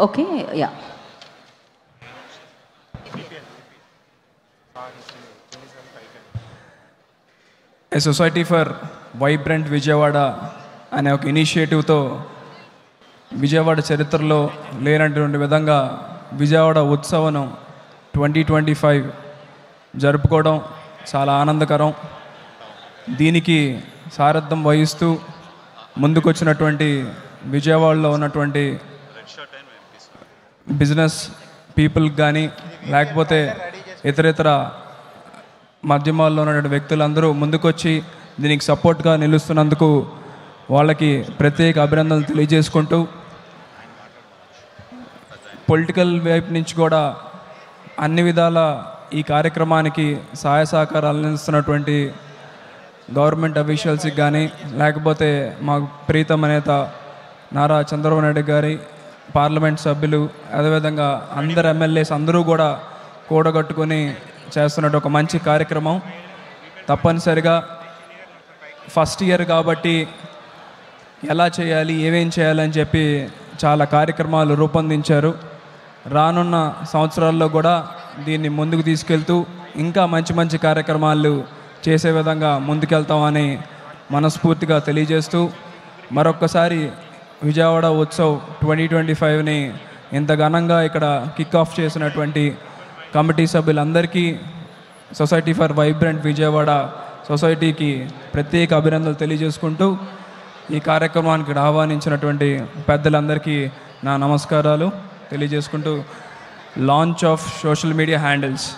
Okay, yeah. A society for vibrant Vijayawada అనే ఒక ఇనిషియేటివ్తో విజయవాడ చరిత్రలో లేనటువంటి విధంగా విజయవాడ ఉత్సవం 2025 జరుపుకోవడం చాలా ఆనందకరం. దీనికి సారథ్యం వహిస్తూ ముందుకొచ్చినటువంటి విజయవాడలో ఉన్నటువంటి బిజినెస్ పీపుల్కి కానీ లేకపోతే ఇతర మాధ్యమాల్లో ఉన్నటువంటి వ్యక్తులందరూ ముందుకొచ్చి దీనికి సపోర్ట్గా నిలుస్తున్నందుకు వాళ్ళకి ప్రత్యేక అభినందనలు తెలియజేసుకుంటూ, పొలిటికల్ వైపు నుంచి కూడా అన్ని విధాల ఈ కార్యక్రమానికి సహాయ సహకారాలు అందిస్తున్నటువంటి గవర్నమెంట్ అఫీషియల్స్కి కానీ లేకపోతే మా ప్రీతమ నేత నారా చంద్రబాబు నాయుడు గారి పార్లమెంట్ సభ్యులు, అదేవిధంగా అందరు ఎమ్మెల్యేస్ అందరూ కూడా కూడగట్టుకొని చేస్తున్నట్టు ఒక మంచి కార్యక్రమం. తప్పనిసరిగా ఫస్ట్ ఇయర్ కాబట్టి ఎలా చేయాలి, ఏమేం చేయాలని చెప్పి చాలా కార్యక్రమాలు రూపొందించారు. రానున్న సంవత్సరాల్లో కూడా దీన్ని ముందుకు తీసుకెళ్తూ ఇంకా మంచి మంచి కార్యక్రమాలు చేసే విధంగా ముందుకెళ్తామని మనస్ఫూర్తిగా తెలియజేస్తూ, మరొక్కసారి విజయవాడ ఉత్సవ్ 2025ని ఇంత ఘనంగా ఇక్కడ కిక్ ఆఫ్ చేసినటువంటి కమిటీ సభ్యులందరికీ, సొసైటీ ఫర్ వైబ్రెంట్ విజయవాడ సొసైటీకి ప్రత్యేక అభినందనలు తెలియజేసుకుంటూ, ఈ కార్యక్రమానికి ఆహ్వానించినటువంటి పెద్దలందరికీ నా నమస్కారాలు తెలియజేసుకుంటూ, launch of social media handles